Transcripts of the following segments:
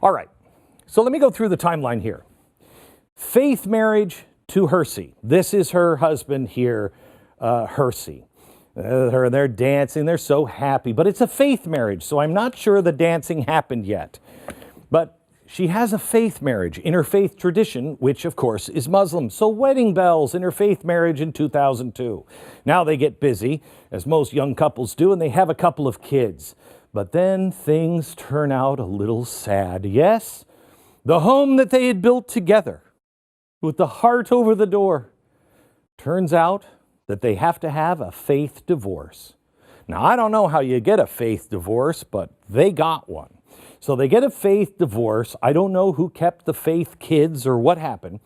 All right, so let me go through the timeline here. Faith marriage to Hersey. This is her husband here, Hersey. They're dancing, they're so happy, but it's a faith marriage, so I'm not sure the dancing happened yet. But she has a faith marriage in her faith tradition, which of course is Muslim. So wedding bells in her faith marriage in 2002. Now they get busy, as most young couples do, and they have a couple of kids. But then things turn out a little sad. Yes, the home that they had built together, with the heart over the door, turns out that they have to have a faith divorce. Now, I don't know how you get a faith divorce, but they got one. So they get a faith divorce. I don't know who kept the faith kids or what happened.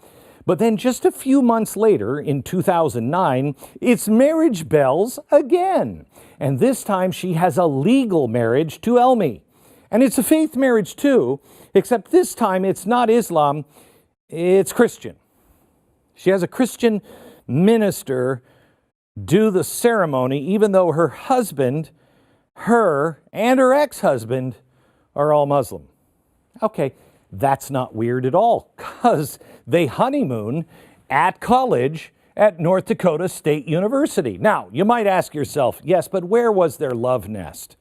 But then just a few months later, in 2009, it's marriage bells again. And this time she has a legal marriage to Elmi. And it's a faith marriage too, except this time it's not Islam, it's Christian. She has a Christian minister do the ceremony, even though her husband, her, and her ex-husband are all Muslim. Okay, that's not weird at all, because they honeymoon at college at North Dakota State University. Now, you might ask yourself, yes, but where was their love nest?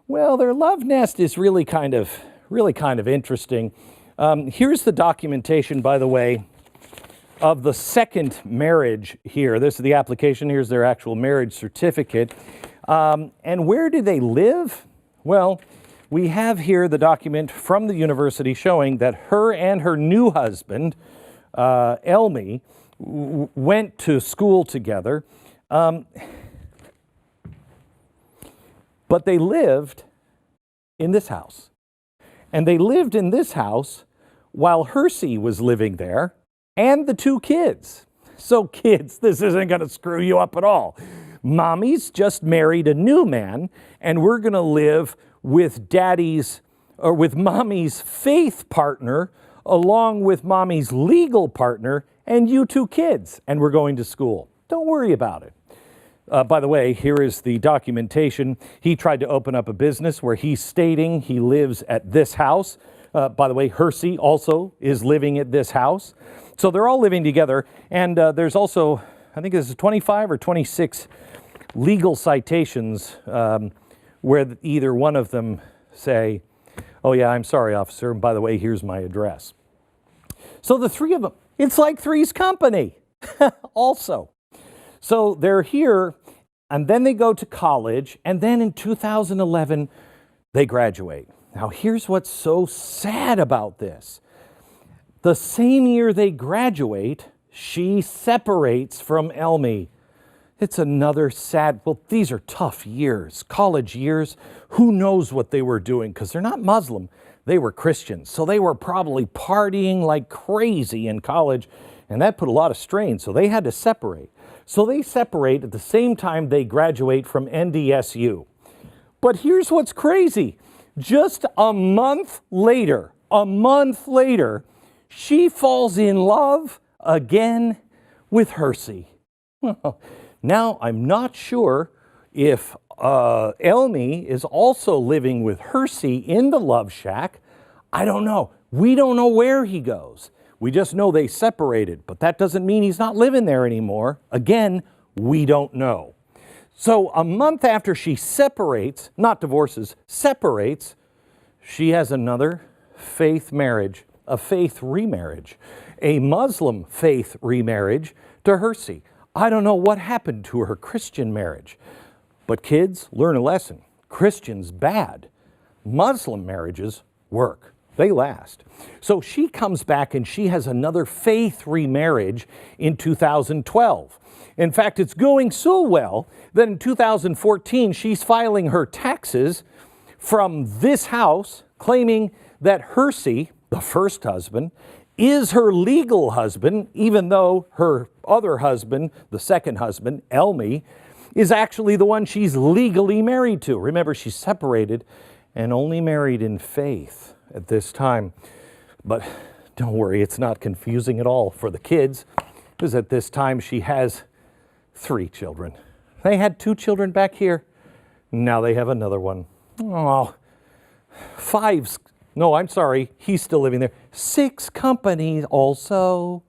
Well, their love nest is really kind of interesting. Here's the documentation, by the way, of the second marriage here. This is the application. Here's their actual marriage certificate. And where do they live? Well, we have here the document from the university showing that her and her new husband, Elmi, went to school together. But they lived in this house. And they lived in this house while Hersey was living there, and the two kids. So kids, this isn't going to screw you up at all. Mommy's just married a new man, and we're going to live with mommy's faith partner, along with mommy's legal partner, and you two kids, and we're going to school. Don't worry about it. By the way, here is the documentation. He tried to open up a business where he's stating he lives at this house. By the way, Hersey also is living at this house. So they're all living together, and there's also, I think this is 25 or 26 legal citations where either one of them say, oh yeah, I'm sorry, officer, and by the way, here's my address. So the three of them, it's like Three's Company also. So they're here, and then they go to college, and then in 2011, they graduate. Now here's what's so sad about this. The same year they graduate, she separates from Elmi. It's another sad, well, these are tough years, college years. Who knows what they were doing? Because they're not Muslim, they were Christians. So they were probably partying like crazy in college, and that put a lot of strain, so they had to separate. So they separate at the same time they graduate from NDSU. But here's what's crazy. Just a month later, she falls in love again with Hersey. Now, I'm not sure if Elmi is also living with Hersey in the love shack. I don't know. We don't know where he goes. We just know they separated, but that doesn't mean he's not living there anymore. Again, we don't know. So a month after she separates, not divorces, separates, she has another faith marriage, a faith remarriage, a Muslim faith remarriage to Hersey. I don't know what happened to her Christian marriage, but kids, learn a lesson. Christians, bad. Muslim marriages work. They last. So she comes back and she has another faith remarriage in 2012. In fact, it's going so well that in 2014, she's filing her taxes from this house, claiming that Hersey, the first husband, is her legal husband, even though her other husband, the second husband, Elmi, is actually the one she's legally married to. Remember, she's separated and only married in faith at this time. But don't worry, it's not confusing at all for the kids, because at this time she has 3 children. They had 2 children back here. Now they have another one. Oh, 5's No, I'm sorry. He's still living there. 6 companies also.